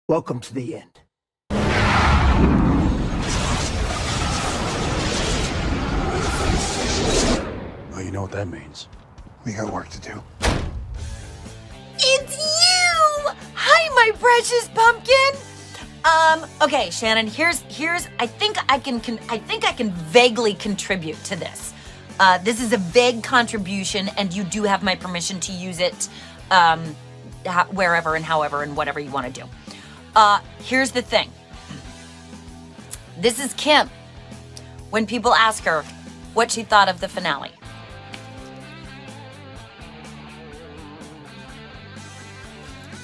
Welcome to the end. Well, you know what that means. We got work to do. It's you! Hi, my precious pumpkin! Okay, Shannon, here's I think I can vaguely contribute to this. This is a vague contribution, and you do have my permission to use it wherever and however and whatever you want to do. Here's the thing. This is Kim. When people ask her what she thought of the finale.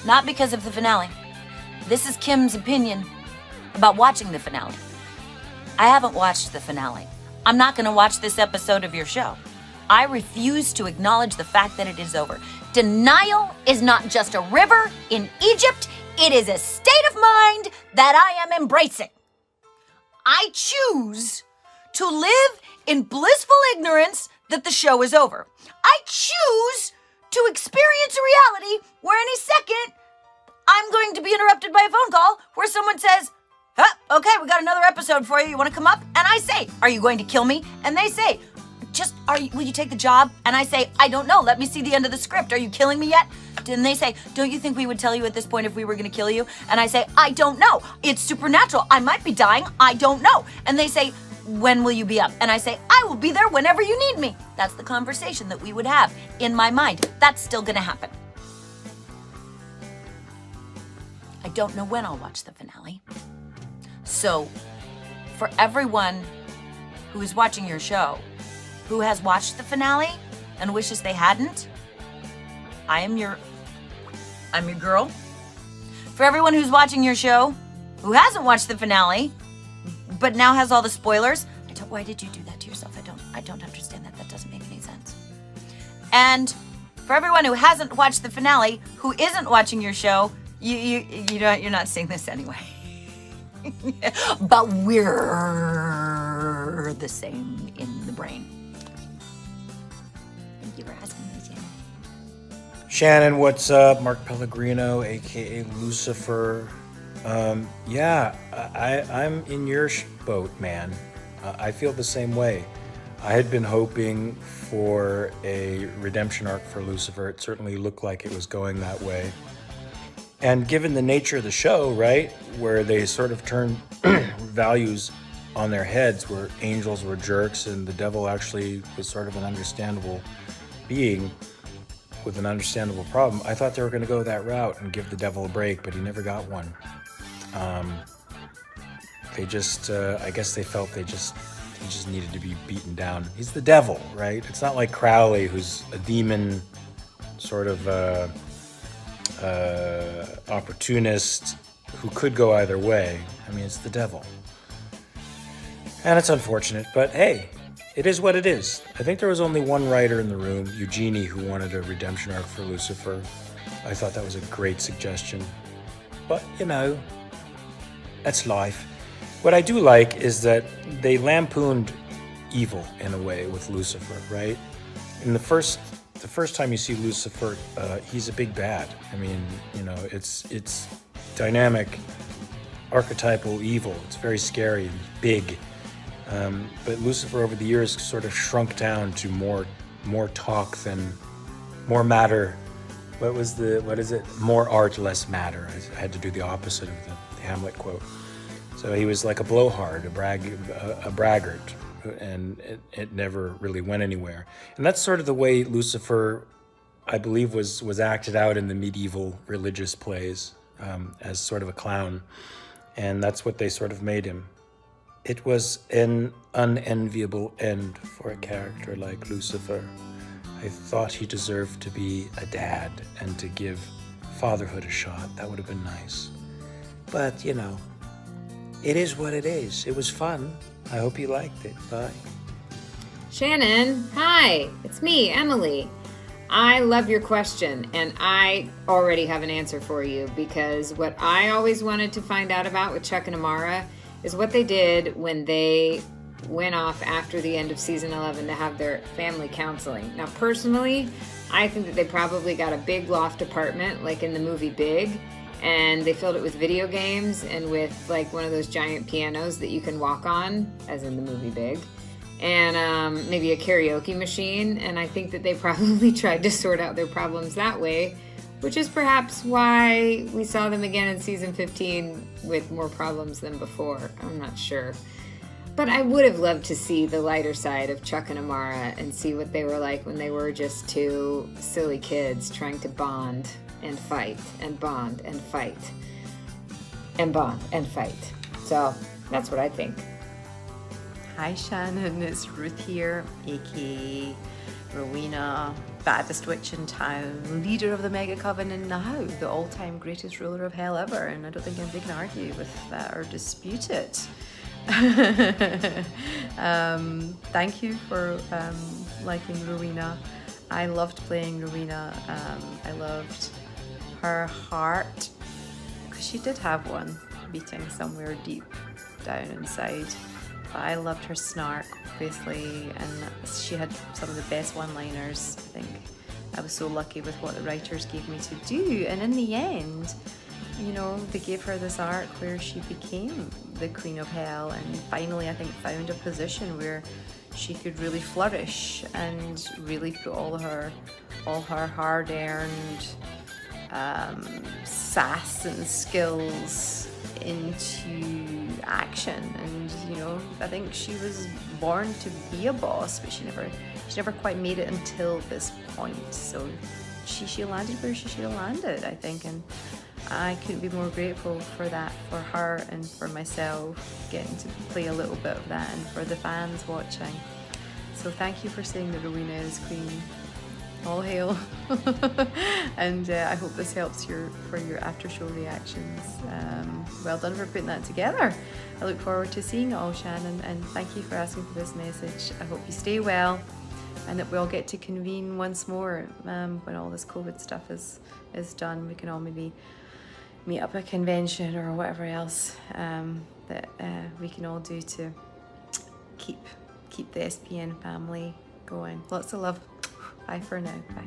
Not because of the finale. This is Kim's opinion about watching the finale. I haven't watched the finale. I'm not going to watch this episode of your show. I refuse to acknowledge the fact that it is over. Denial is not just a river in Egypt. It is a state of mind that I am embracing. I choose to live in blissful ignorance that the show is over. I choose to experience a reality where any second I'm going to be interrupted by a phone call where someone says, okay, we got another episode for you. You want to come up? And I say, are you going to kill me? And they say, will you take the job? And I say, I don't know. Let me see the end of the script. Are you killing me yet? And they say, don't you think we would tell you at this point if we were going to kill you? And I say, I don't know. It's supernatural. I might be dying. I don't know. And they say, when will you be up? And I say, I will be there whenever you need me. That's the conversation that we would have in my mind. That's still going to happen. I don't know when I'll watch the finale. So, for everyone who is watching your show, who has watched the finale and wishes they hadn't, I'm your girl. For everyone who's watching your show, who hasn't watched the finale, but now has all the spoilers, why did you do that to yourself? I don't understand that. That doesn't make any sense. And for everyone who hasn't watched the finale, who isn't watching your show, you're not seeing this anyway. But we're the same in the brain. Thank you for asking me, Shannon. Shannon, what's up? Mark Pellegrino, aka Lucifer. I'm in your boat, man. I feel the same way. I had been hoping for a redemption arc for Lucifer. It certainly looked like it was going that way. And given the nature of the show, right, where they sort of turn values on their heads, where angels were jerks and the devil actually was sort of an understandable being with an understandable problem, I thought they were going to go that route and give the devil a break, but he never got one. They just, I guess they felt he just needed to be beaten down. He's the devil, right? It's not like Crowley, who's a demon sort of opportunist who could go either way. I mean, it's the devil. And it's unfortunate, but hey, it is what it is. I think there was only one writer in the room, Eugenie, who wanted a redemption arc for Lucifer. I thought that was a great suggestion. But, that's life. What I do like is that they lampooned evil in a way with Lucifer, right? In the first time you see Lucifer, he's a big bad. I mean, it's dynamic, archetypal evil. It's very scary and big. But Lucifer over the years sort of shrunk down to more talk than more matter. What is it? More art, less matter. I had to do the opposite of the Hamlet quote. So he was like a blowhard, a braggart, and it never really went anywhere. And that's sort of the way Lucifer, I believe, was acted out in the medieval religious plays, as sort of a clown. And that's what they sort of made him. It was an unenviable end for a character like Lucifer. I thought he deserved to be a dad and to give fatherhood a shot. That would have been nice. But, it is what it is. It was fun. I hope you liked it. Bye. Shannon, hi. It's me, Emily. I love your question, and I already have an answer for you, because what I always wanted to find out about with Chuck and Amara is what they did when they went off after the end of season 11 to have their family counseling. Now, personally, I think that they probably got a big loft apartment, like in the movie Big, and they filled it with video games and with like one of those giant pianos that you can walk on, as in the movie Big, and maybe a karaoke machine. And I think that they probably tried to sort out their problems that way, which is perhaps why we saw them again in season 15 with more problems than before. I'm not sure. But I would have loved to see the lighter side of Chuck and Amara and see what they were like when they were just two silly kids trying to bond and fight and bond and fight and bond and fight. So that's what I think. Hi Shannon, it's Ruth here, aka Rowena, baddest witch in town, leader of the Mega Coven, and now the all-time greatest ruler of hell ever, and I don't think anybody can argue with that or dispute it. Thank you for liking Rowena. I loved playing Rowena. I loved her heart, because she did have one beating somewhere deep down inside. But I loved her snark, obviously, and she had some of the best one-liners. I think I was so lucky with what the writers gave me to do, and in the end, you know, they gave her this arc where she became the Queen of Hell and finally, I think, found a position where she could really flourish and really put all her hard-earned sass and skills into action. And you know, I think she was born to be a boss, but she never quite made it until this point. So she landed where she should have landed, I think, and I couldn't be more grateful for that, for her and for myself, getting to play a little bit of that, and for the fans watching. So thank you for saying that Rowena is queen. All hail. And I hope this helps for your after show reactions. Well done for putting that together. I look forward to seeing it all, Shannon, and thank you for asking for this message. I hope you stay well and that we all get to convene once more when all this COVID stuff is done. We can all maybe meet up at a convention or whatever else that we can all do to keep the SPN family going. Lots of love. Bye for now. Bye.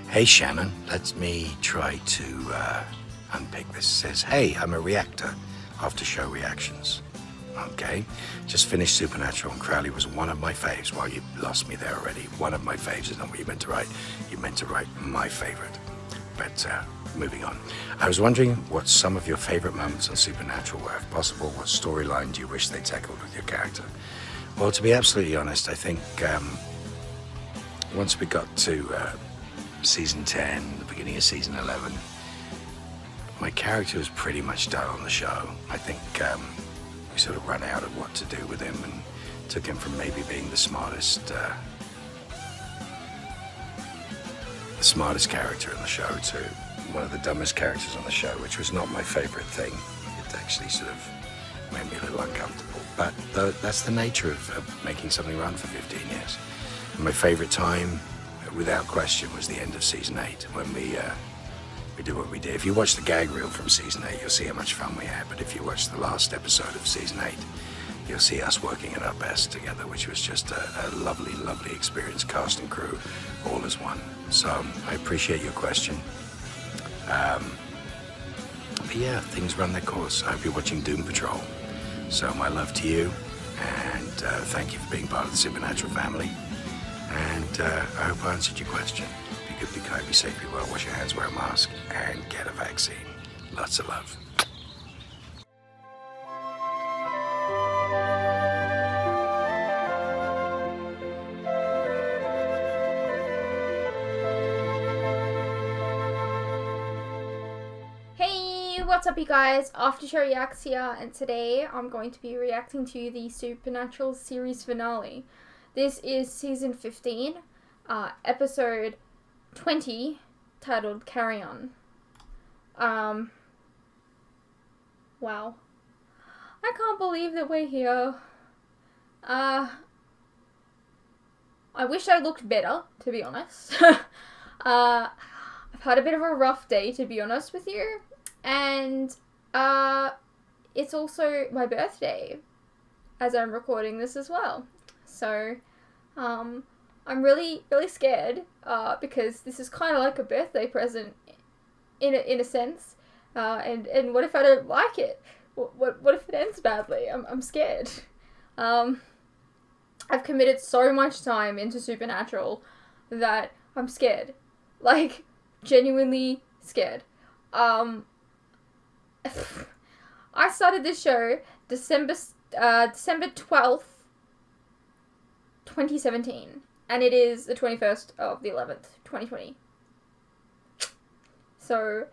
Hey Shannon, let me try to unpick this. It says, hey, I'm a reactor after show reactions. Okay, just finished Supernatural and Crowley was one of my faves. Well, you lost me there already. One of my faves is not what you meant to write. You meant to write my favorite. But moving on. I was wondering what some of your favorite moments on Supernatural were. If possible, what storyline do you wish they tackled with your character? Well, to be absolutely honest, I think once we got to season 10, the beginning of season 11, my character was pretty much done on the show. I think we sort of ran out of what to do with him and took him from maybe being the smartest character in the show to one of the dumbest characters on the show, which was not my favorite thing. It actually sort of made me a little uncomfortable. But that's the nature of making something run for 15 years. And my favorite time, without question, was the end of season 8 when we did what we did. If you watch the gag reel from season 8, you'll see how much fun we had. But if you watch the last episode of season 8, you'll see us working at our best together, which was just a lovely, lovely experience, cast and crew, all as one. So I appreciate your question. But yeah, things run their course. I hope you're watching Doom Patrol. So my love to you, and thank you for being part of the Supernatural family. And I hope I answered your question. Be good, be kind, be safe, be well, wash your hands, wear a mask, and get a vaccine. Lots of love. What's up, you guys? After Show Reacts here, and today I'm going to be reacting to the Supernatural series finale. This is season 15, episode 20, titled Carry On. Wow. I can't believe that we're here. I wish I looked better, to be honest. I've had a bit of a rough day, to be honest with you. And it's also my birthday as I'm recording this as well. So I'm really, really scared because this is kind of like a birthday present in a sense. And what if I don't like it? What if it ends badly? I'm scared. I've committed so much time into Supernatural that I'm scared. Like, genuinely scared. I started this show December 12th, 2017, and it is the 21st of the 11th, 2020. So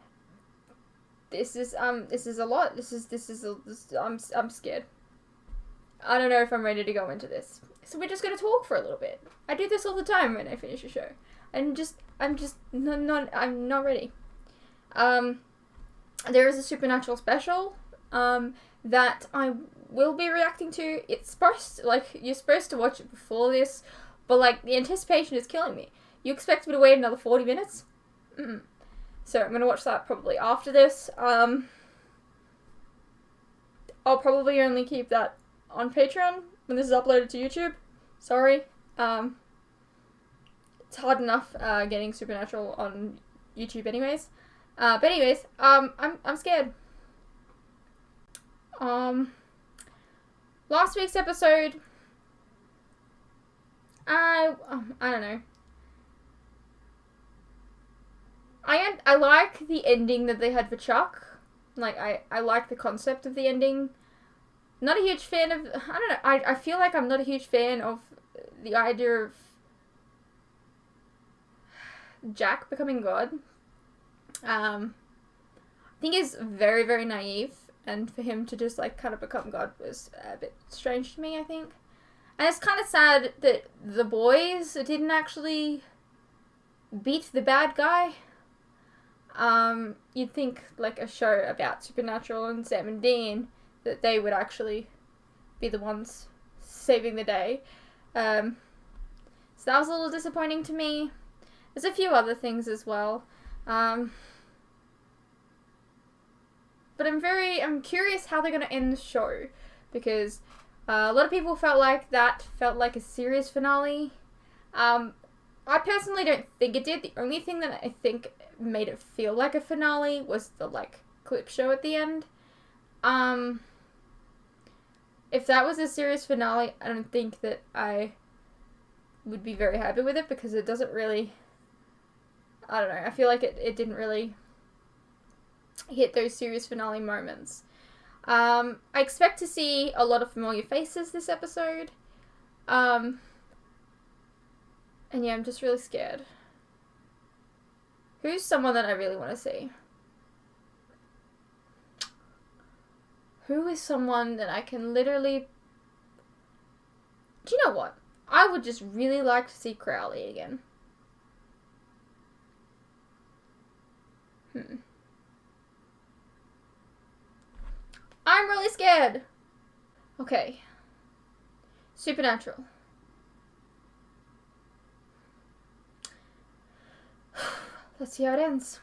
this is a lot. I'm scared. I don't know if I'm ready to go into this. So we're just gonna talk for a little bit. I do this all the time when I finish a show. I'm not ready. There is a Supernatural special that I will be reacting to. It's supposed you're supposed to watch it before this, but like the anticipation is killing me. You expect me to wait another 40 minutes? Mm-mm. So I'm gonna watch that probably after this. I'll probably only keep that on Patreon when this is uploaded to YouTube. Sorry. It's hard enough getting Supernatural on YouTube anyways. But anyways, I'm scared. Last week's episode, I don't know. I like the ending that they had for Chuck. Like, I like the concept of the ending. Not a huge fan of, I don't know, I feel like I'm not a huge fan of the idea of Jack becoming God. I think he's very, very naive, and for him to just, like, kind of become God was a bit strange to me, I think. And it's kind of sad that the boys didn't actually beat the bad guy. You'd think, like, a show about Supernatural and Sam and Dean, that they would actually be the ones saving the day. So that was a little disappointing to me. There's a few other things as well. But I'm curious how they're going to end the show, because a lot of people felt like a series finale. I personally don't think it did. The only thing that I think made it feel like a finale was the, like, clip show at the end. If that was a series finale, I don't think that I would be very happy with it, because it doesn't really, I don't know, I feel like it didn't really hit those series finale moments. I expect to see a lot of familiar faces this episode. And yeah, I'm just really scared. Who's someone that I really want to see? Who is someone that I can literally... Do you know what? I would just really like to see Crowley again. I'm really scared. Okay. Supernatural. Let's see how it ends.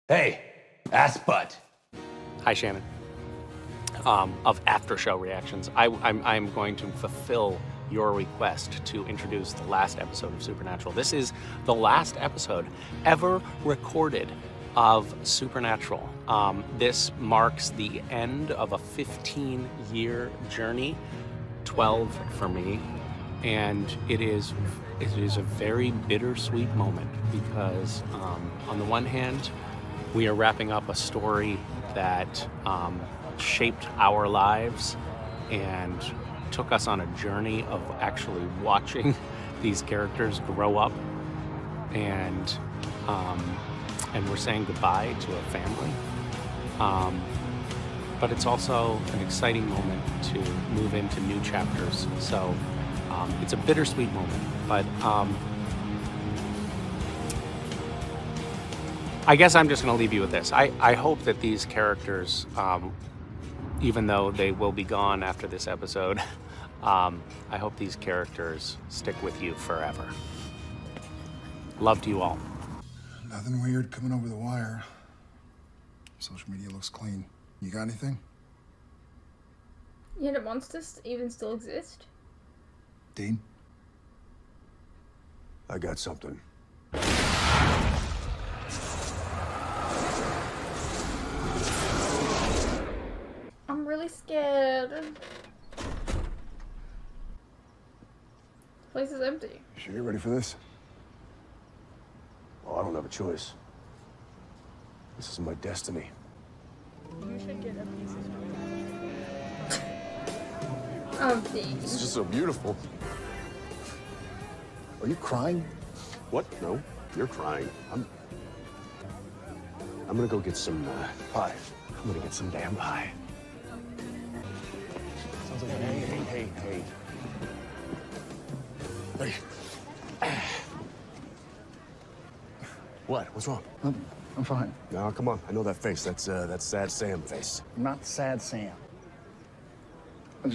Hey, ass butt. Hi, Shannon. Of after show reactions, I'm going to fulfill your request to introduce the last episode of Supernatural. This is the last episode ever recorded of Supernatural. This marks the end of a 15-year journey, 12 for me, and it is a very bittersweet moment, because on the one hand, we are wrapping up a story that shaped our lives and took us on a journey of actually watching these characters grow up, and we're saying goodbye to a family. But it's also an exciting moment to move into new chapters. So it's a bittersweet moment, but I guess I'm just going to leave you with this. I hope that these characters, even though they will be gone after this episode, I hope these characters stick with you forever. Love to you all. Nothing weird coming over the wire. Social media looks clean. You got anything? Yeah, do monsters even still exist? Dean? I got something. really scared. Place is empty. You sure you're ready for this? Well, I don't have a choice. This is my destiny. You should get a piece of Oh, please. This is just so beautiful. Are you crying? What? No, you're crying. I'm gonna go get some pie. I'm gonna get some damn pie. Sounds like hey. Hey. What? What's wrong? I'm fine. No, come on. I know that face. That's Sad Sam face. I'm not Sad Sam. I'm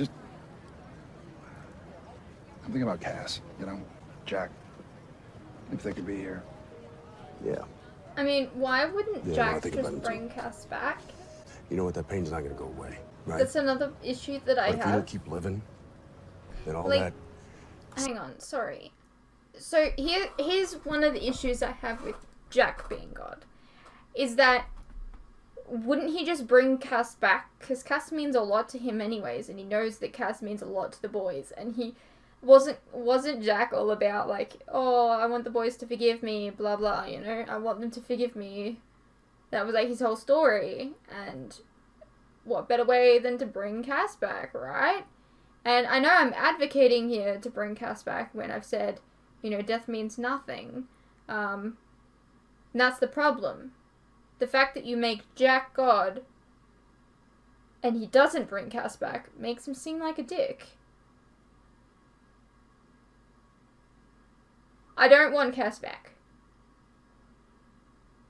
thinking about Cass, you know? Jack. If they could be here. Yeah. I mean, why wouldn't Yeah, no, I Jack think about just him, bring Cass back? You know what? That pain's not gonna go away, right? That's another issue that I But if we have. don't keep living, then all Like- that. Hang on, sorry. So here's one of the issues I have with Jack being God. Is that wouldn't he just bring Cass back? Because Cass means a lot to him anyways, and he knows that Cass means a lot to the boys, and he wasn't Jack all about like, oh, I want the boys to forgive me, blah blah, you know, I want them to forgive me. That was like his whole story, and what better way than to bring Cass back, right? And I know I'm advocating here to bring Cass back when I've said, you know, death means nothing. And that's the problem. The fact that you make Jack God and he doesn't bring Cass back makes him seem like a dick. I don't want Cass back.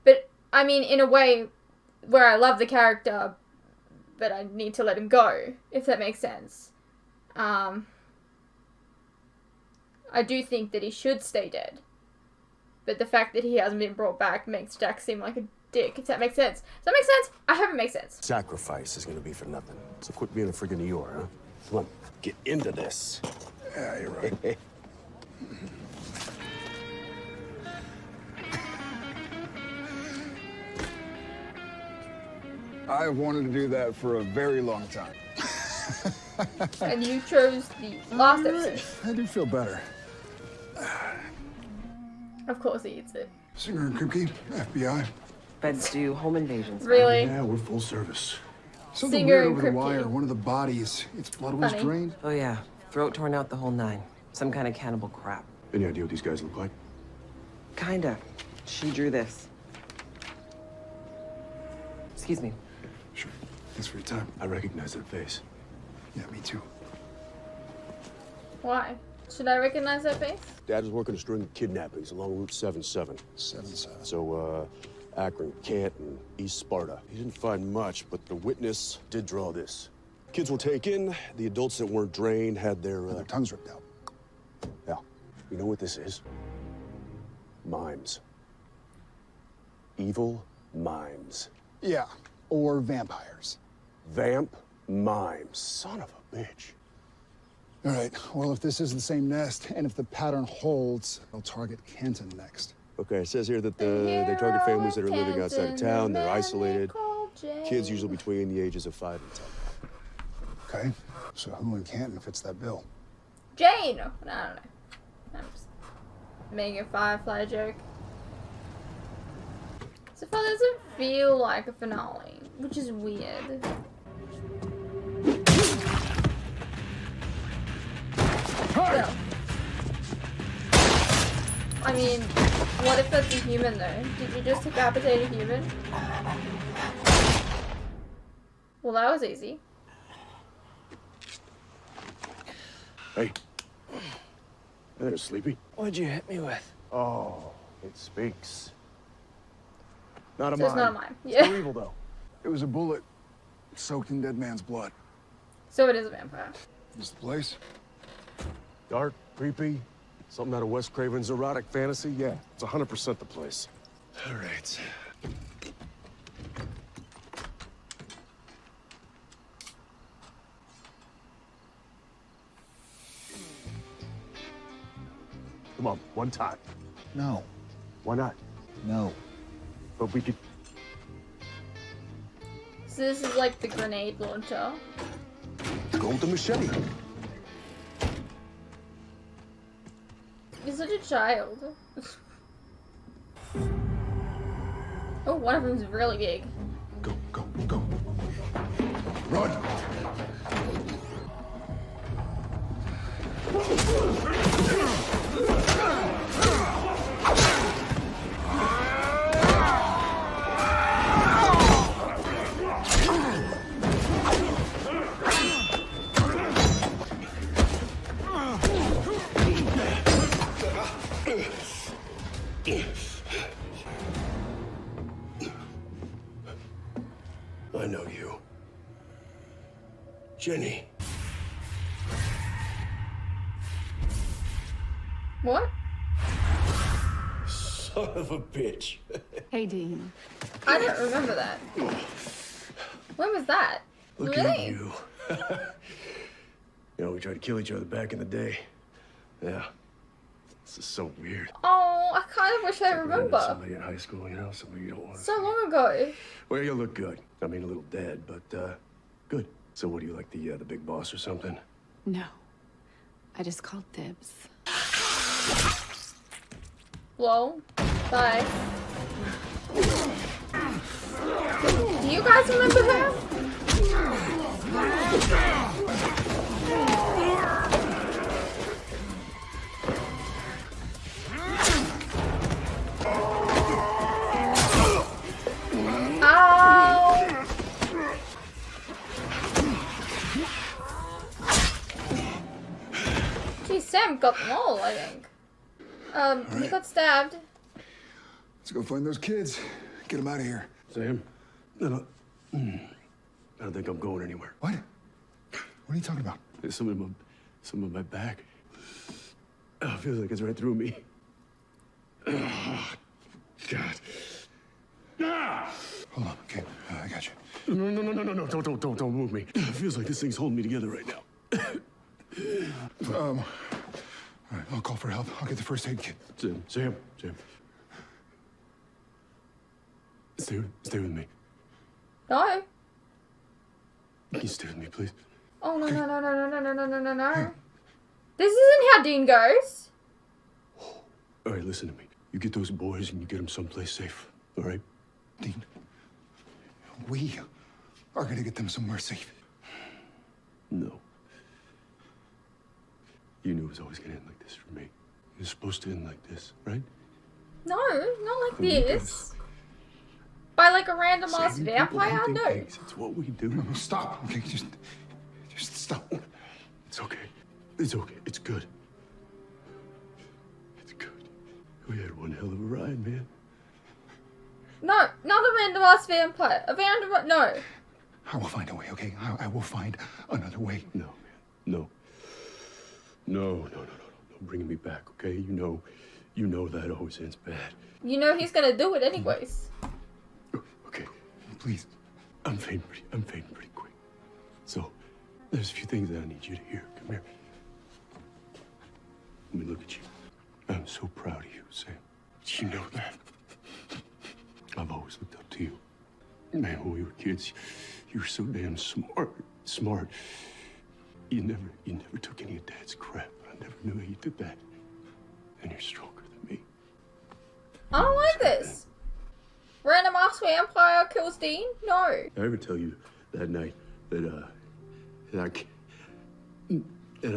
But, I mean, in a way where I love the character, but I need to let him go, if that makes sense. I do think that he should stay dead. But the fact that he hasn't been brought back makes Jack seem like a dick, if that makes sense. Does that make sense? I hope it makes sense. Sacrifice is gonna be for nothing. So quit being a friggin' Eeyore, huh? Come on, get into this. Yeah, you're right. I've wanted to do that for a very long time. And you chose the last episode. I do feel better. Of course he eats it. Singer and Kripke, FBI. Beds do home invasions. Really? Yeah, we're full service. Something Singer weird and over the Kripke. wire. One of the bodies, its blood was Funny. drained. Oh yeah, throat torn out, the whole nine. Some kind of cannibal crap. Any idea what these guys look like? Kinda. She drew this. Excuse me. Sure. Thanks for your time. I recognize that face. Yeah, me too. Why? Should I recognize that face? Dad was working a string of kidnappings along Route 77. 7-7. So, Akron, Canton, East Sparta. He didn't find much, but the witness did draw this. Kids were taken. The adults that weren't drained had their tongues ripped out. Yeah. You know what this is? Mimes. Evil mimes. Yeah, or vampires. Vamp mimes. Son of a bitch. All right, well, if this is the same nest, and if the pattern holds, they'll target Canton next. Okay, it says here that they target families that are living outside of town. They're isolated. Kids usually between the ages of 5 and 10. Okay, so who in Canton fits that bill? Jane! I don't know. I'm just making a Firefly joke. So far doesn't feel like a finale, which is weird. Well, I mean, what if that's a human though? Did you just decapitate a human? Well, that was easy. Hey. They're sleepy. What'd you hit me with? Oh, it speaks. Not a So it's mime. not a mime. Yeah. Still evil, though. It was a bullet soaked in dead man's blood. So it is a vampire. This the place? Dark, creepy, something out of Wes Craven's erotic fantasy. Yeah, it's 100% the place. All right. Come on, one time. No. Why not? No. But we could. So this is like the grenade launcher. Go with the machete. You're such a child. Oh, one of them's really big. Go, go, go. Run! I know you. Jenny. What? Son of a bitch. Hey, Dean. I don't remember that. When was that? Look really? at you. You know, we tried to kill each other back in the day. Yeah. This is so weird. Oh, I kind of wish I Like running into remember. somebody in high school, you know, somebody you don't want to. So long ago. Well, you look good. I mean, a little dead, but good. So, what do you like, the big boss or something? No. I just called dibs. Lol. Bye. Do you guys remember her? Ow! Gee, Sam got them all, I think. He got stabbed. Let's go find those kids. Get them out of here. Sam? No. I don't think I'm going anywhere. What? What are you talking about? There's something in my back. Oh, it feels like it's right through me. Oh, God. Ah! Hold on. Okay, I got you. No. Don't move me. It feels like this thing's holding me together right now. All right, I'll call for help. I'll get the first aid kit. Sam. Stay with me. No. Can you stay with me, please? Oh, no. This isn't how Dean goes. All right, listen to me. You get those boys and you get them someplace safe, all right? Dean, we are gonna get them somewhere safe. No. You knew it was always gonna end like this for me. It was supposed to end like this, right? No, not like this. By like a random ass Saving people vampire? hunting No. things, it's what we do. No, stop. Okay, just stop. It's okay. It's okay. It's good. It's good. We had one hell of a ride, man. No, not a random ass vampire. A random. No. I will find a way, okay? I will find another way. No, man. No. Bring me back, okay? You know that always ends bad. You know he's gonna do it anyways. Okay. Please. I'm fading pretty quick. So, there's a few things that I need you to hear. Come here. Let me look at you. I'm so proud of you, Sam. You know that. I've always looked up to you. Man, when we were kids, you were so damn smart. You never took any of Dad's crap. I never knew how you did that. And you're stronger than me. I don't like this. Random ass vampire kills Dean? No. Did I ever tell you that night that I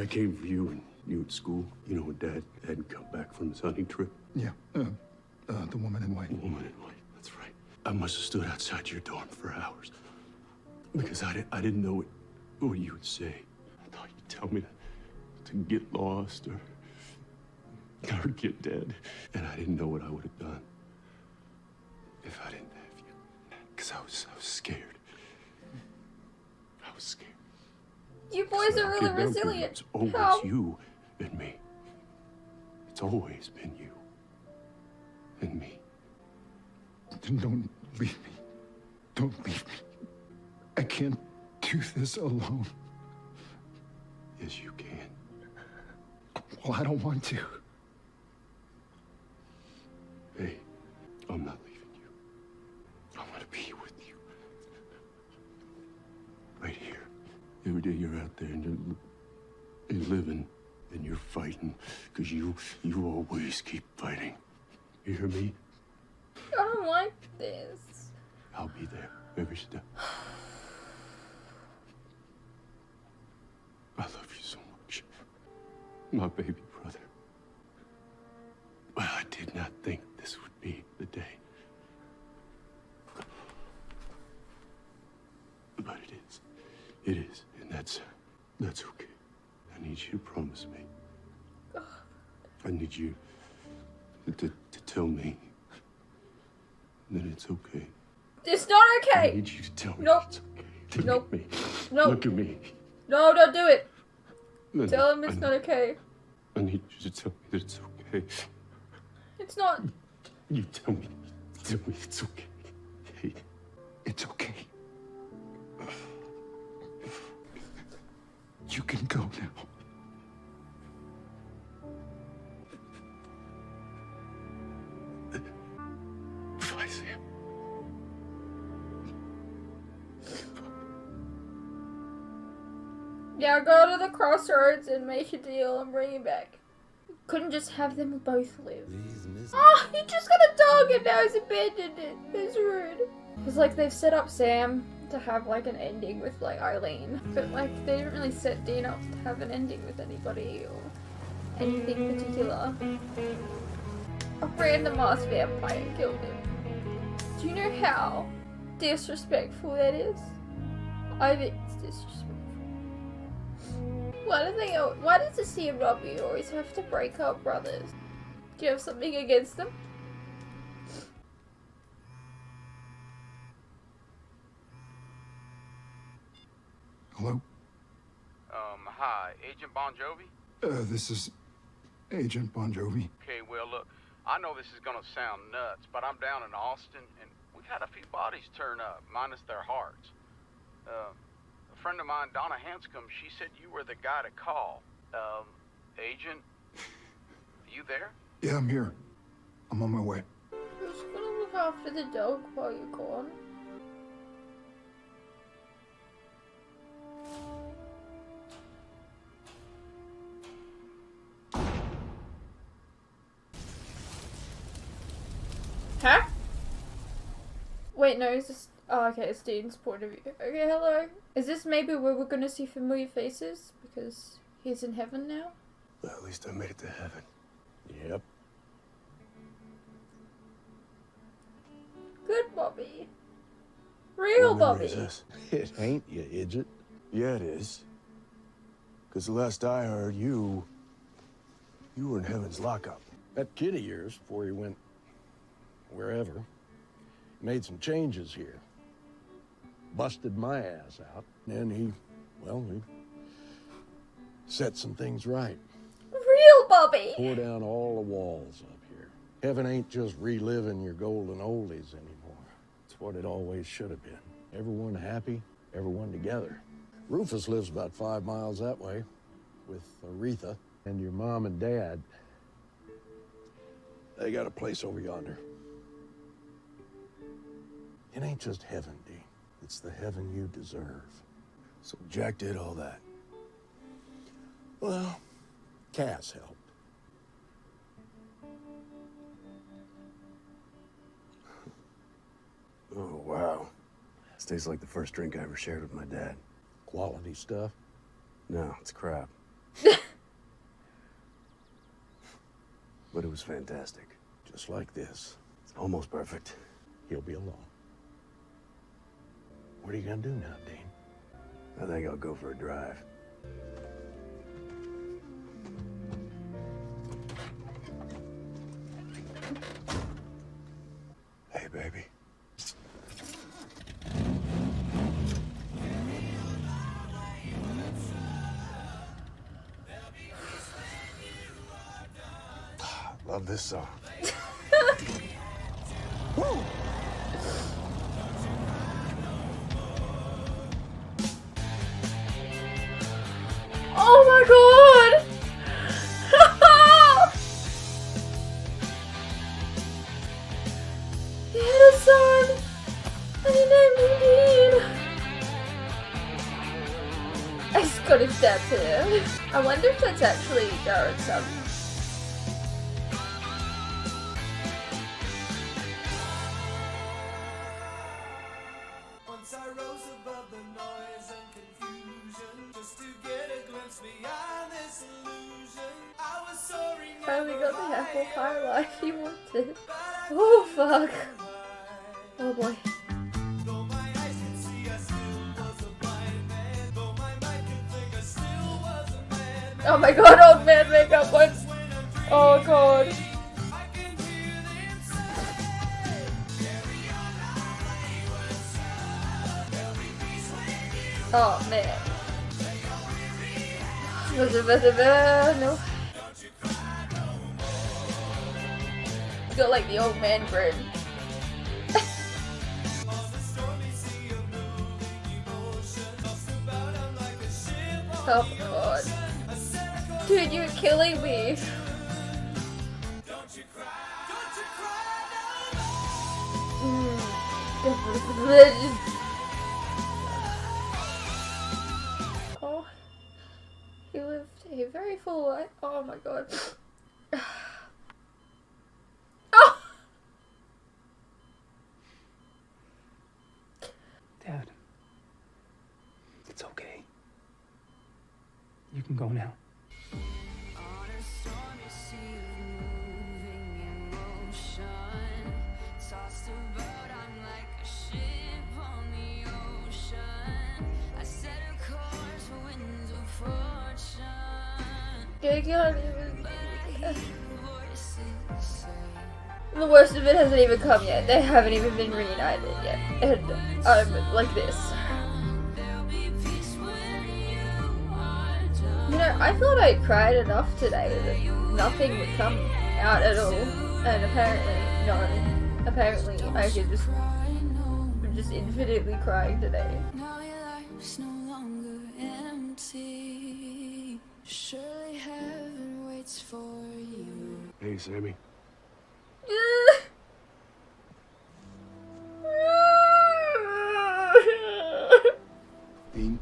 came for you and you at school? You know, when Dad hadn't come back from his hunting trip? Yeah, the woman in white. The woman in white, that's right. I must have stood outside your dorm for hours. Because I didn't know what you would say. I thought you'd tell me to get lost or get dead. And I didn't know what I would have done if I didn't have you. Because I was scared. I was scared. You boys So are I really get down for you. resilient. It's always How? you and me. It's always been you and me. Don't leave me. Don't leave me. I can't do this alone. Yes, you can. Well, I don't want to. Hey, I'm not leaving you. I want to be with you. Every day you're out there and you're living and you're fighting, because you always keep fighting. You hear me? I don't like this. I'll be there every step. I love you so much. My baby brother. Well, I did not think this would be the day. But it is. It is. And that's okay. I need you to promise me. I need you to tell me that it's okay. It's not okay. I need you to tell me Nope. it's okay. Nope. Look at me. Nope. Look at me. No, don't do it. No, Tell him it's not okay. I need you to tell me that it's okay. It's not. You tell me it's okay. Hey, it's okay. You can go now. Bye, Sam. Yeah, go to the crossroads and make a deal and bring him back. Couldn't just have them both live. Oh, he just got a dog and now he's abandoned it. It's rude. It's like they've set up Sam to have like an ending with like Eileen, but like they didn't really set Dean up to have an ending with anybody or anything particular. A random ass vampire killed him. Do you know how disrespectful that is? I think it's disrespectful. Why does the CMW always have to break up brothers? Do you have something against them? Hello? Hi, Agent Bon Jovi? This is Agent Bon Jovi. Okay, well, look, I know this is gonna sound nuts, but I'm down in Austin, and we've had a few bodies turn up, minus their hearts. A friend of mine, Donna Hanscom, she said you were the guy to call. Agent, you there? Yeah, I'm here. I'm on my way. Who's gonna look after the dog while you're gone? Huh? Wait, no, is this... Oh, okay, it's Dean's point of view. Okay, hello. Is this maybe where we're gonna see familiar faces? Because he's in heaven now? Well, at least I made it to heaven. Yep. Good Bobby. Real Bobby. It ain't, you idiot. Yeah, it is. Because the last I heard, you were in heaven's lockup. That kid of yours, before he went wherever, made some changes here. Busted my ass out. And he set some things right. Real Bobby. Tore down all the walls up here. Heaven ain't just reliving your golden oldies anymore. It's what it always should have been. Everyone happy, everyone together. Rufus lives about 5 miles that way with Aretha, and your mom and dad, they got a place over yonder. It ain't just heaven, Dean. It's the heaven you deserve. So Jack did all that. Well, Cass helped. Oh, wow. This tastes like the first drink I ever shared with my dad. Quality stuff? No, it's crap. But it was fantastic. Just like this. It's almost perfect. He'll be alone. What are you gonna do now, Dean? I think I'll go for a drive. Hey, baby. Love this song. Woo! Oh my god! He had a son! And he named him Dean! He's got his dad's hair. I wonder if that's actually Jared's son. Once I rose above the noise and confusion, just to get a glimpse beyond this illusion. I was soaring. Finally got the apple pie life he wanted. Oh fuck. Oh boy. Though my eyes could see, I still was a blind man. Though my mind could think, I still was a man. Oh my god, old man makeup once. Oh god. I can hear them say, carry on our wayward son. There'll be peace when you Oh man. No. You got like the old man grin. Oh god. Dude, you're killing me. Oh, he lived a very full life. Oh my god. Oh! Dad. It's okay. You can go now. You can't even... The worst of it hasn't even come yet. They haven't even been reunited yet. And I'm like this. You know, I thought I cried enough today that nothing would come out at all. And apparently, no. Apparently, I could just... I'm just infinitely crying today. surely heaven waits for you. Hey, Sammy. Dean?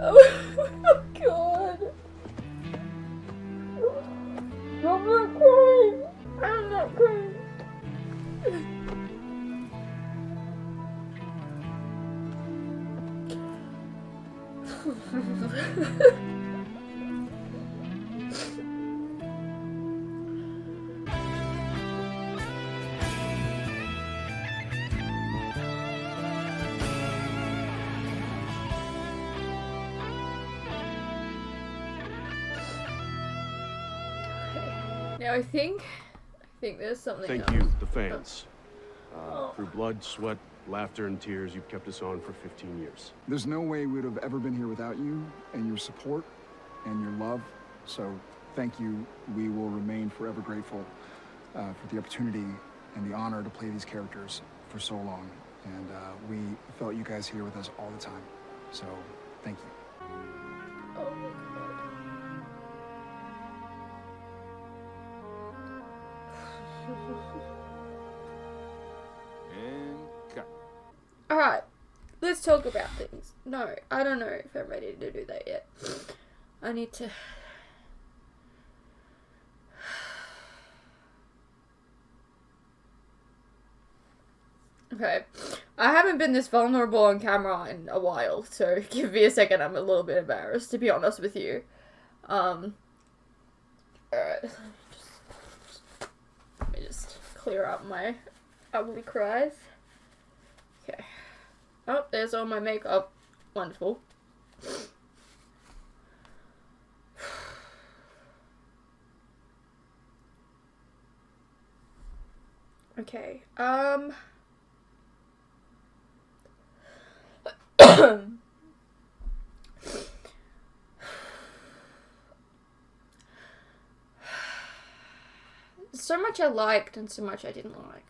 Oh god. I'm not crying. I'm not crying. Now I think there's something Thank else. you, the fans. Through blood, sweat, laughter, and tears, you've kept us on for 15 years. There's no way we'd have ever been here without you and your support and your love. So thank you. We will remain forever grateful for the opportunity and the honor to play these characters for so long. And we felt you guys here with us all the time. So thank you. Oh my god. And cut. Alright, let's talk about things. No, I don't know if I'm ready to do that yet. I need to... Okay, I haven't been this vulnerable on camera in a while, so give me a second, I'm a little bit embarrassed, to be honest with you. Alright, let me just clear up my ugly cries. Okay. Oh, there's all my makeup. Wonderful. Okay, so much I liked and so much I didn't like.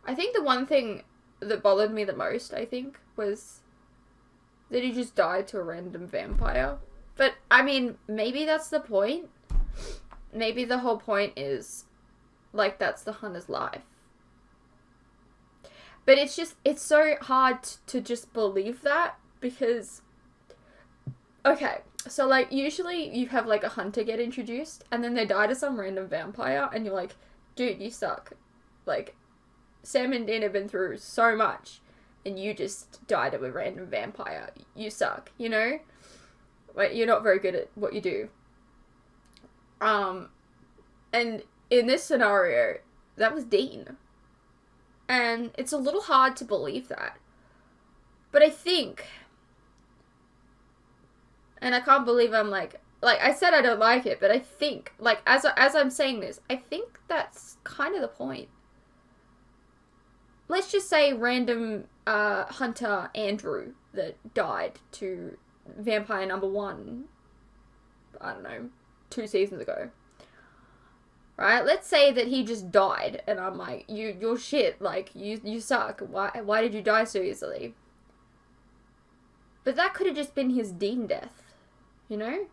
I think the one thing that bothered me the most, was that he just died to a random vampire. But, I mean, maybe that's the point. Maybe the whole point is like that's the hunter's life. But it's so hard to just believe that, because, okay, so like usually you have like a hunter get introduced and then they die to some random vampire and you're like, dude, you suck. Like, Sam and Dean have been through so much and you just died to a random vampire. You suck, you know? Like, you're not very good at what you do. And in this scenario, that was Dean. And it's a little hard to believe that. But I think, and I can't believe I'm like I said I don't like it, but I think, like, as I'm saying this, I think that's kind of the point. Let's just say random hunter Andrew that died to vampire number 1, I don't know, 2 seasons ago. Right? Let's say that he just died and I'm like, you're shit, like, you suck. Why did you die so easily? But that could have just been his Dean death, you know?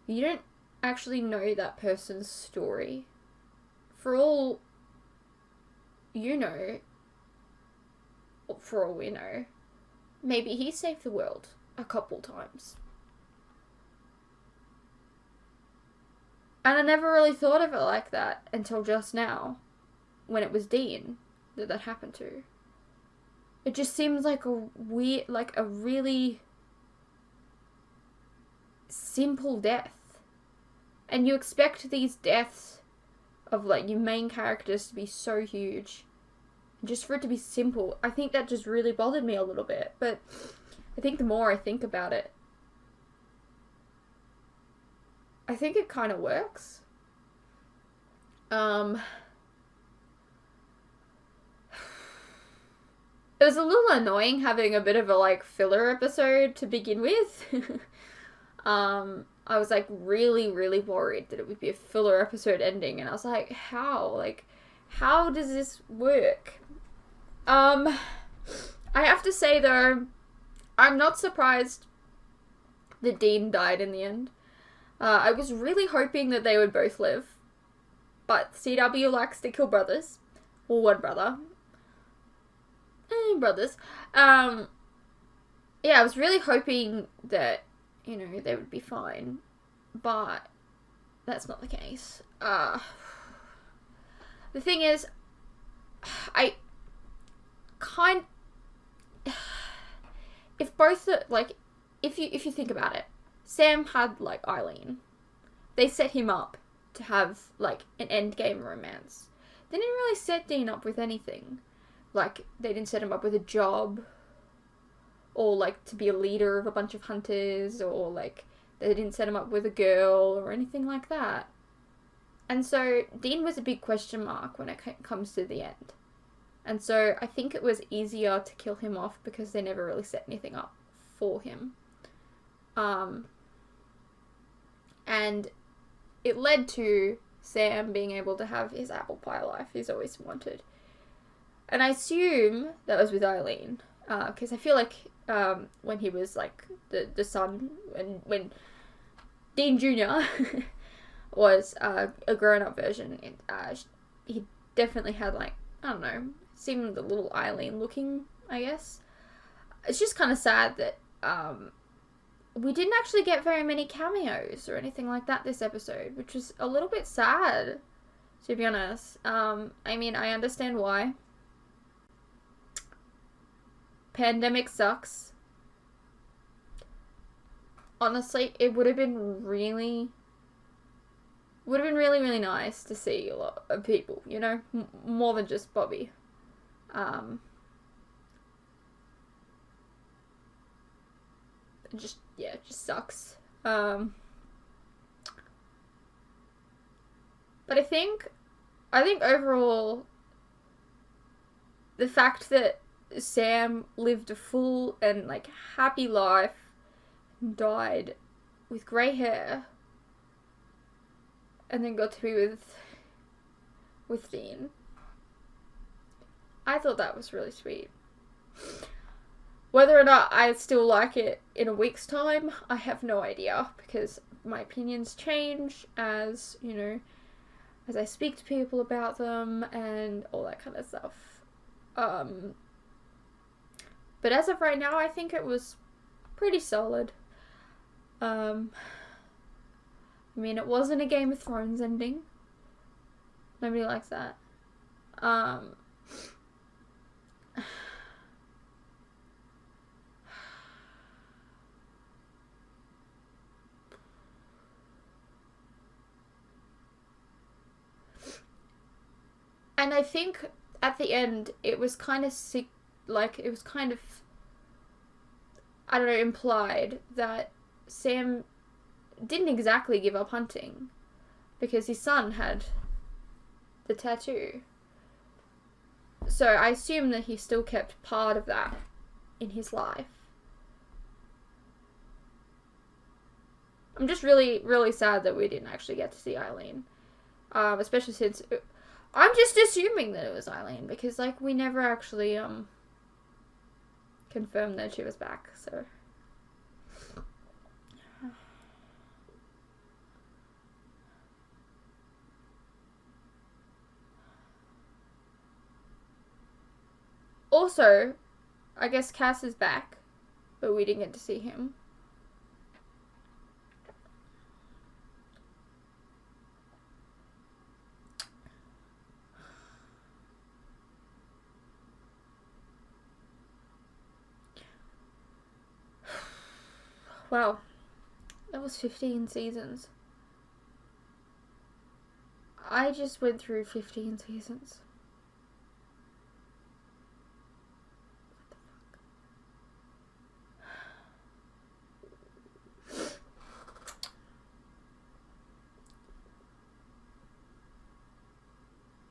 You don't actually know that person's story. For all you know, for all we know, maybe he saved the world a couple times. And I never really thought of it like that until just now, when it was Dean that happened to. It just seems like a weird, like a really simple death. And you expect these deaths of like your main characters to be so huge. And just for it to be simple, I think that just really bothered me a little bit. But I think the more I think about it, I think it kind of works. It was a little annoying having a bit of a like filler episode to begin with. I was like really worried that it would be a filler episode ending, and I was like, how? Like, how does this work? I have to say though, I'm not surprised that Dean died in the end. I was really hoping that they would both live, but CW likes to kill brothers, or one brother. Brothers. Yeah, I was really hoping that, you know, they would be fine, but that's not the case. The thing is, if both the, like, if you think about it, Sam had, like, Eileen. They set him up to have, like, an endgame romance. They didn't really set Dean up with anything. Like, they didn't set him up with a job, or, like, to be a leader of a bunch of hunters, or, like, they didn't set him up with a girl, or anything like that. And so, Dean was a big question mark when it comes to the end. And so, I think it was easier to kill him off because they never really set anything up for him. And it led to Sam being able to have his apple pie life he's always wanted. And I assume that was with Eileen, because I feel like when he was like the son, when Dean Jr. was a grown-up version, he definitely had, like, I don't know, seemed a little Eileen looking, I guess. It's just kind of sad that we didn't actually get very many cameos or anything like that this episode, which was a little bit sad, to be honest. I mean, I understand why. Pandemic sucks. Honestly, it would have been really nice to see a lot of people, you know, more than just Bobby. It just sucks. But I think overall, the fact that Sam lived a full and, like, happy life and died with grey hair and then got to be with Dean, I thought that was really sweet. Whether or not I still like it in a week's time, I have no idea, because my opinions change as, you know, as I speak to people about them and all that kind of stuff. But as of right now, I think it was pretty solid. I mean, it wasn't a Game of Thrones ending. Nobody likes that. And I think at the end, it was kind of sick, like, it was kind of, I don't know, implied that Sam didn't exactly give up hunting because his son had the tattoo. So I assume that he still kept part of that in his life. I'm just really, really sad that we didn't actually get to see Eileen. Especially since I'm just assuming that it was Eileen because, like, we never actually confirmed that she was back, so. Also, I guess Cass is back, but we didn't get to see him. Wow, that was 15 seasons. I just went through 15 seasons.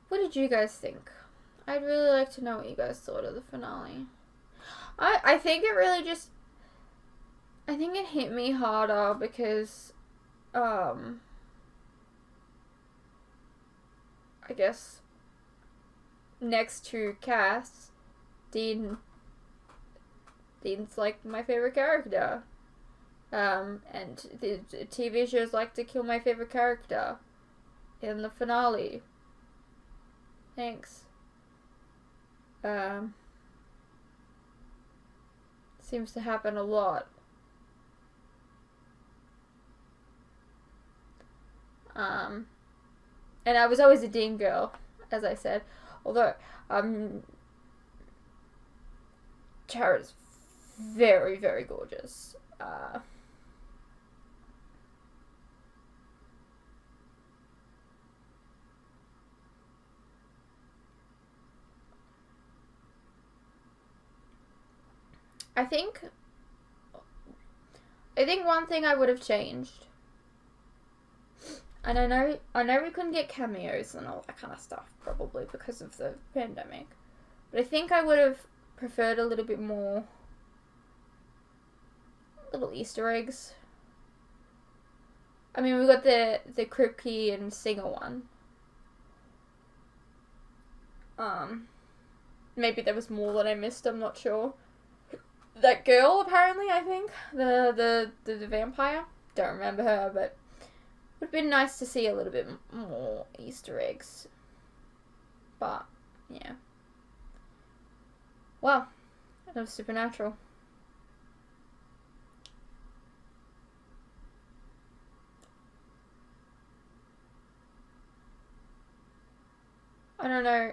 What did you guys think? I'd really like to know what you guys thought of the finale. I think it really just... I think it hit me harder because, I guess, next to Cass, Dean's like my favorite character. And the TV shows like to kill my favorite character in the finale. Thanks. Seems to happen a lot. And I was always a Dean girl, as I said. Although, Tara's very, very gorgeous. I think one thing I would have changed, and I know we couldn't get cameos and all that kind of stuff, probably because of the pandemic, but I think I would have preferred a little bit more little Easter eggs. I mean, we got the Kripke and Singer one. Maybe there was more that I missed, I'm not sure. That girl, apparently, I think. The vampire. Don't remember her, but it would have been nice to see a little bit more Easter eggs. But, yeah. Well, that was Supernatural. I don't know.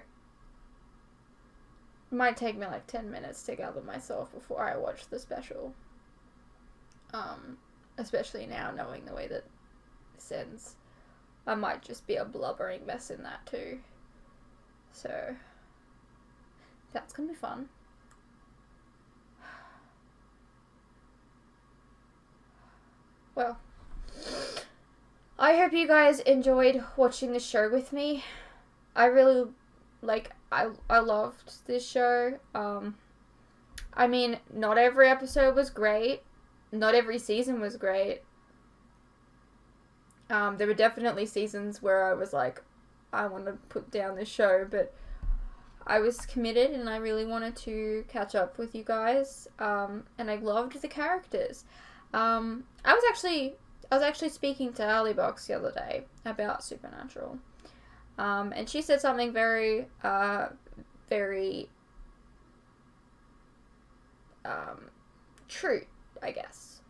It might take me like 10 minutes to gather myself before I watch the special. Especially now, knowing the way that this ends. I might just be a blubbering mess in that too. So, that's gonna be fun. Well, I hope you guys enjoyed watching the show with me. I really, I loved this show. I mean, not every episode was great. Not every season was great. There were definitely seasons where I was like, I want to put down this show, but I was committed and I really wanted to catch up with you guys. And I loved the characters. I was actually speaking to Ali Box the other day about Supernatural. And she said something very, very true, I guess.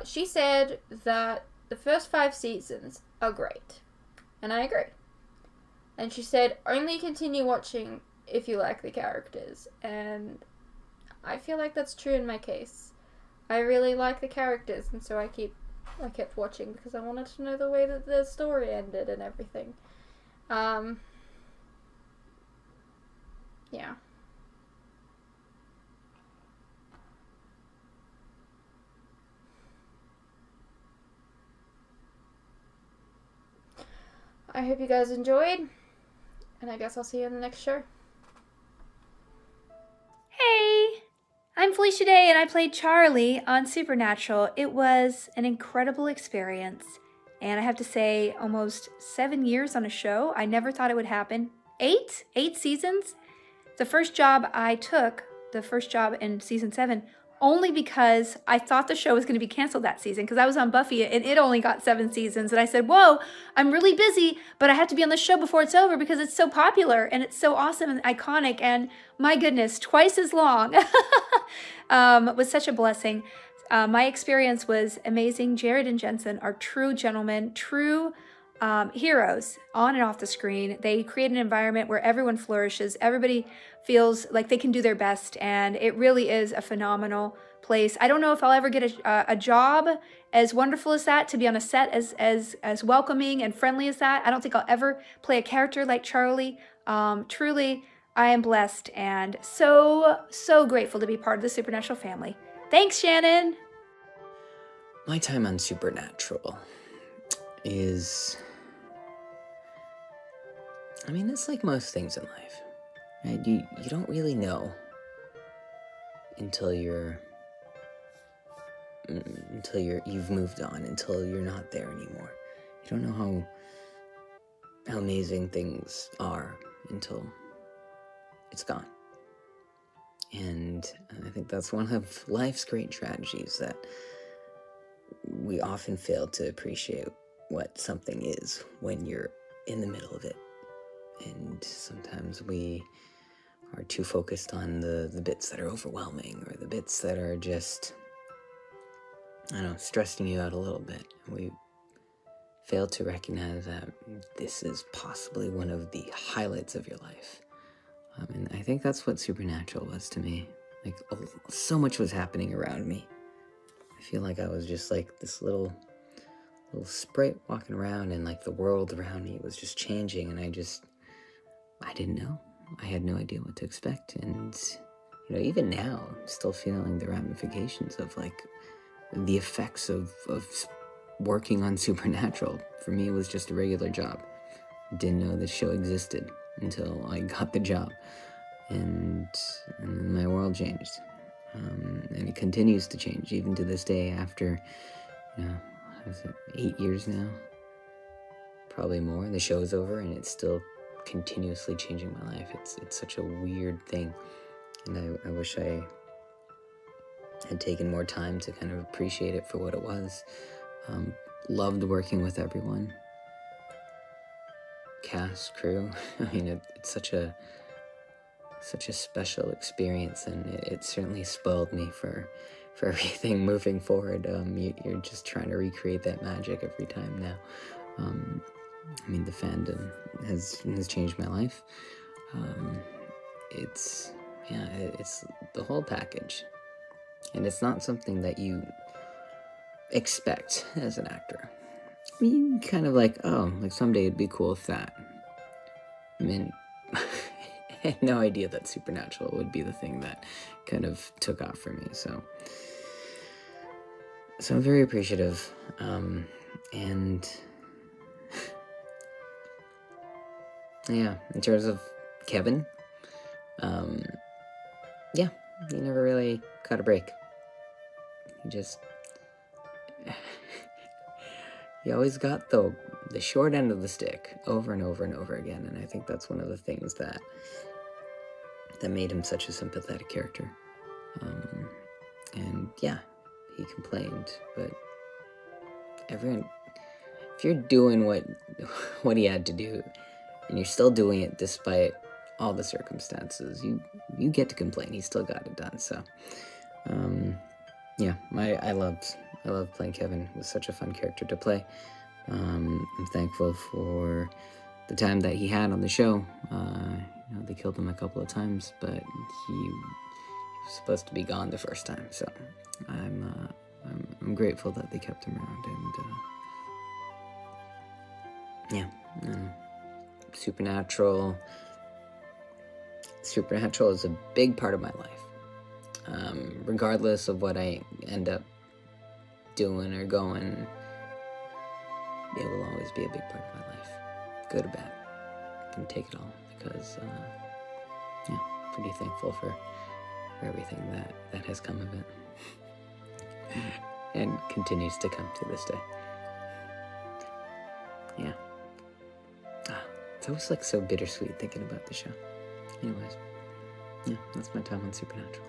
She said that the first 5 seasons are great. And I agree. And she said, only continue watching if you like the characters. And I feel like that's true in my case. I really like the characters, and so I kept watching because I wanted to know the way that the story ended and everything. Yeah. I hope you guys enjoyed, and I guess I'll see you in the next show. Hey! I'm Felicia Day, and I played Charlie on Supernatural. It was an incredible experience, and I have to say, almost 7 years on a show. I never thought it would happen. 8 seasons? The first job I took, the first job in season 7, only because I thought the show was going to be canceled that season, because I was on Buffy and it only got 7 seasons, and I said, whoa, I'm really busy, but I have to be on the show before it's over because it's so popular and it's so awesome and iconic, and my goodness, twice as long. Was such a blessing. My experience was amazing. Jared and Jensen are true gentlemen, true heroes on and off the screen. They create an environment where everyone flourishes. Everybody feels like they can do their best, and it really is a phenomenal place. I don't know if I'll ever get a job as wonderful as that, to be on a set as welcoming and friendly as that. I don't think I'll ever play a character like Charlie. Truly, I am blessed and so grateful to be part of the Supernatural family. Thanks, Shannon. My time on Supernatural is... I mean, it's like most things in life, right? You don't really know until you've moved on, until you're not there anymore. You don't know how amazing things are until it's gone. And I think that's one of life's great tragedies, that we often fail to appreciate what something is when you're in the middle of it. And sometimes we are too focused on the bits that are overwhelming, or the bits that are just, I don't know, stressing you out a little bit. We fail to recognize that this is possibly one of the highlights of your life. And I think that's what Supernatural was to me. Like, so much was happening around me. I feel like I was just like this little sprite walking around, and like the world around me was just changing, and I didn't know. I had no idea what to expect. And, you know, even now, I'm still feeling the ramifications of like the effects of working on Supernatural. For me, it was just a regular job. Didn't know the show existed until I got the job. And then my world changed. And it continues to change, even to this day, after, you know, 8 years now? Probably more. The show's over, and it's still continuously changing my life. It's such a weird thing. And I wish I had taken more time to kind of appreciate it for what it was. Loved working with everyone. Cast, crew. I mean, it's such a special experience, and it certainly spoiled me for everything moving forward. You're just trying to recreate that magic every time now. I mean, the fandom has changed my life. It's the whole package, and it's not something that you expect as an actor. I mean, you kind of like, oh, like someday it'd be cool if that. I mean, I had no idea that Supernatural would be the thing that kind of took off for me. So I'm very appreciative, and yeah, in terms of Kevin, yeah, he never really caught a break. He always got the short end of the stick over and over and over again, and I think that's one of the things that made him such a sympathetic character. And yeah, he complained, but everyone, if you're doing what he had to do, and you're still doing it despite all the circumstances. You get to complain. He still got it done. So, yeah, I loved playing Kevin. It was such a fun character to play. I'm thankful for the time that he had on the show. You know, they killed him a couple of times, but he was supposed to be gone the first time. So I'm grateful that they kept him around. And yeah, Supernatural is a big part of my life. Regardless of what I end up doing or going, it will always be a big part of my life, good or bad. I can take it all because, yeah, pretty thankful for everything that has come of it and continues to come to this day. Yeah. It's always like so bittersweet thinking about the show. Anyways, yeah, that's my time on Supernatural.